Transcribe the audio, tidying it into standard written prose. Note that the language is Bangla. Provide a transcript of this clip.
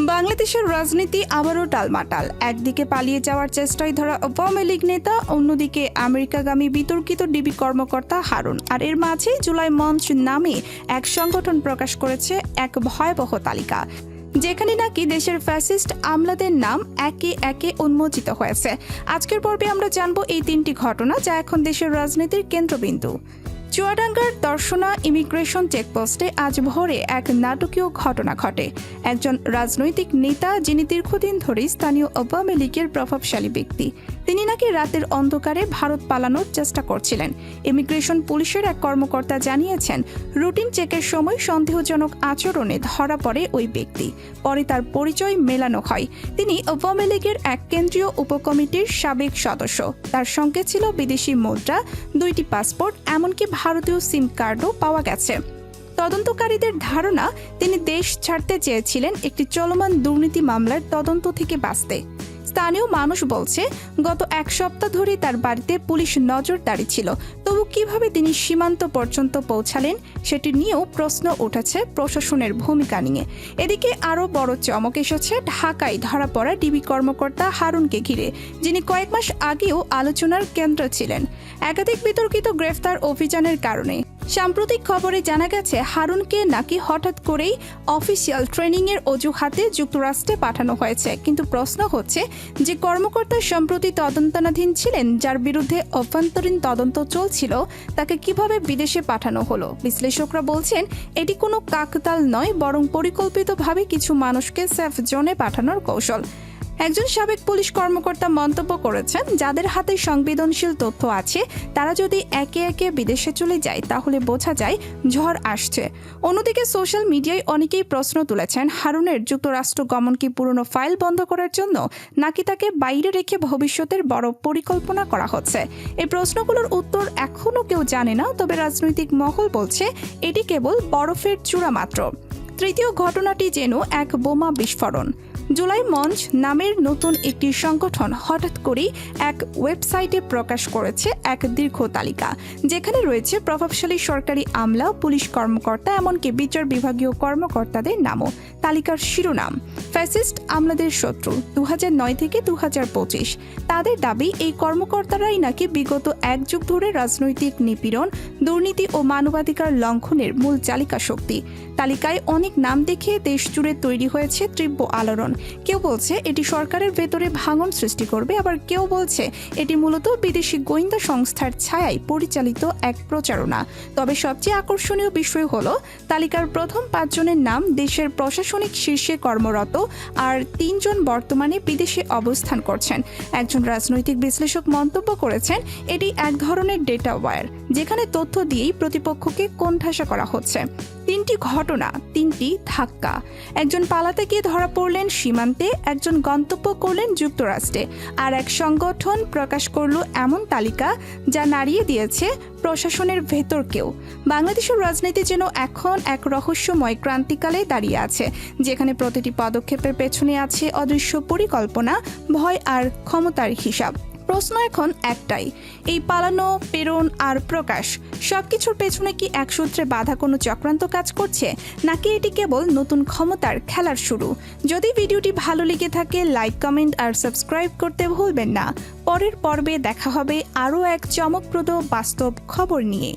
বাংলাদেশের রাজনীতি আবারও টালমাটাল। একদিকে পালিয়ে যাওয়ার চেষ্টায় ধরা আওয়ামী লীগ নেতা, অন্যদিকে আমেরিকাগামী বিতর্কিত ডিবি কর্মকর্তা হারুন। আর এর মাঝে জুলাই মঞ্চ নামে এক সংগঠন প্রকাশ করেছে এক ভয়াবহ তালিকা, যেখানে নাকি দেশের ফ্যাসিস্ট আমলাদের নাম একে একে উন্মোচিত হয়েছে। আজকের পর্বে আমরা জানব এই তিনটি ঘটনা যা এখন দেশের রাজনীতির কেন্দ্রবিন্দু। চুয়াডাঙ্গার দর্শনা ইমিগ্রেশন চেকপোস্টে আজ ভোরে এক নাটকীয় ঘটনা ঘটে। একজন রাজনৈতিক নেতা, যিনি দীর্ঘদিন ধরে স্থানীয় আওয়ামী লীগের প্রভাবশালী ব্যক্তি, তিনি নাকি রাতের অন্ধকারে ভারত পালানোর চেষ্টা করছিলেন। ইমিগ্রেশন পুলিশের এক কর্মকর্তা জানিয়েছেন, রুটিন চেকের সময় সন্দেহজনক আচরণে ধরা পড়ে ওই ব্যক্তি। পরে তার পরিচয় মেলানো হয়। তিনি আওয়ামী লীগের এক কেন্দ্রীয় উপকমিটির সাবেক সদস্য। তার সঙ্গে ছিল বিদেশি মুদ্রা, 2টি পাসপোর্ট, এমনকি ভারতীয় সিম কার্ডও পাওয়া গেছে। তদন্তকারীদের ধারণা, তিনি দেশ ছাড়তে চেয়েছিলেন একটি চলমান দুর্নীতি মামলার তদন্ত থেকে বাঁচতে। স্থানীয় মানুষ বলছে, গত এক সপ্তাহ ধরে তার বাড়িতে পুলিশ নজরদারি ছিল। তবু কিভাবে তিনি সীমান্ত পর্যন্ত পৌঁছালেন সেটি নিয়েও প্রশ্ন উঠেছে প্রশাসনের ভূমিকা নিয়ে। এদিকে আরও বড় চমক এসেছে ঢাকায় ধরা পড়া ডিবি কর্মকর্তা হারুনকে ঘিরে, যিনি কয়েক মাস আগেও আলোচনার কেন্দ্রে ছিলেন একাধিক বিতর্কিত গ্রেফতার অভিযানের কারণে। সাম্প্রতিক খবরে জানা গেছে, হারুনকে নাকি হঠাৎ করেই অফিসিয়াল ট্রেনিংয়ের অজুহাতে যুক্তরাষ্ট্রে পাঠানো হয়েছে। কিন্তু প্রশ্ন হচ্ছে, যে কর্মকর্তা সম্প্রতি তদন্তাধীন ছিলেন, যার বিরুদ্ধে অভ্যন্তরীণ তদন্ত চলছিল, তাকে কিভাবে বিদেশে পাঠানো হলো? বিশ্লেষকরা বলছেন, এটি কোনো কাকতাল নয়, বরং পরিকল্পিতভাবে কিছু মানুষকে সেফ জোনে পাঠানোর কৌশল। একজন সাবেক পুলিশ কর্মকর্তা মন্তব্য করেছেন, যাদের হাতে সংবেদনশীল তথ্য আছে তারা যদি একে একে বিদেশে চলে যায় তাহলে বোঝা যায় ঝড় আসছে। অন্যদিকে সোশ্যাল মিডিয়ায় অনেকেই প্রশ্ন তুলেছেন, হারুনের যুক্তরাষ্ট্র গমন কি পুরনো ফাইল বন্ধ করার জন্য, নাকি তাকে বাইরে রেখে ভবিষ্যতের বড় পরিকল্পনা করা হচ্ছে? এই প্রশ্নগুলোর উত্তর এখনও কেউ জানে না, তবে রাজনৈতিক মহল বলছে এটি কেবল বরফের চূড়া মাত্র। তৃতীয় ঘটনাটি যেন এক বোমা বিস্ফোরণ। জুলাই মঞ্চ নামের নতুন একটি সংগঠন হঠাৎ করেই এক ওয়েবসাইটে প্রকাশ করেছে এক দীর্ঘ তালিকা, যেখানে রয়েছে প্রভাবশালী সরকারি আমলা, পুলিশ কর্মকর্তা, এমনকি বিচার বিভাগীয় কর্মকর্তাদের নামও। তালিকার শিরোনাম, ফ্যাসিস্ট আমলাদের শত্রু 2009 থেকে 2025। তাদের দাবি, এই কর্মকর্তারাই নাকি বিগত এক যুগ ধরে রাজনৈতিক নিপীড়ন, দুর্নীতি ও মানবাধিকার লঙ্ঘনের মূল চালিকা শক্তি। তালিকায় অনেক নাম দেখে দেশ জুড়ে তৈরি হয়েছে তীব্র আলোড়ন। কেউ বলছে এটি সরকারের ভেতরে ভাঙন সৃষ্টি করবে, আবার কেউ বলছে এটি মূলত বিদেশি গোয়েন্দা সংস্থার ছায়ায় পরিচালিত এক প্রচারণা। তবে সবচেয়ে আকর্ষণীয় বিষয় হলো, তালিকার প্রথম 5 জনের নাম দেশের প্রশাসনিক শীর্ষে কর্মরত, আর 3 জন বর্তমানে বিদেশে অবস্থান করছেন। একজন রাজনৈতিক বিশ্লেষক মন্তব্য করেছেন, এটি এক ধরনের ডেটা ওয়্যার, যেখানে তথ্য দিয়েই প্রতিপক্ষকে কোণঠাসা করা হচ্ছে। 3টি ঘটনা, 3টি ধাক্কা। একজন পালাতে গিয়ে ধরা পড়লেন সীমান্তে, একজন গন্তব্য করলেন যুক্তরাষ্ট্রে, আর এক সংগঠন প্রকাশ করল এমন তালিকা যা নাড়িয়ে দিয়েছে প্রশাসনের ভেতরকেও। বাংলাদেশের রাজনীতি যেন এখন এক রহস্যময় ক্রান্তিকালে দাঁড়িয়ে আছে, যেখানে প্রতিটি পদক্ষেপের পেছনে আছে অদৃশ্য পরিকল্পনা, ভয় আর ক্ষমতার হিসাব। প্রশ্ন এখন একটাই, এই পালানো, প্রেরণ আর প্রকাশ সবকিছুর পেছনে কি এক সূত্রে বাঁধা কোনো চক্রান্ত কাজ করছে, নাকি এটি কেবল নতুন ক্ষমতার খেলার শুরু? যদি ভিডিওটি ভালো লেগে থাকে, লাইক, কমেন্ট আর সাবস্ক্রাইব করতে ভুলবেন না। পরের পর্বে দেখা হবে আরও এক চমকপ্রদ বাস্তব খবর নিয়ে।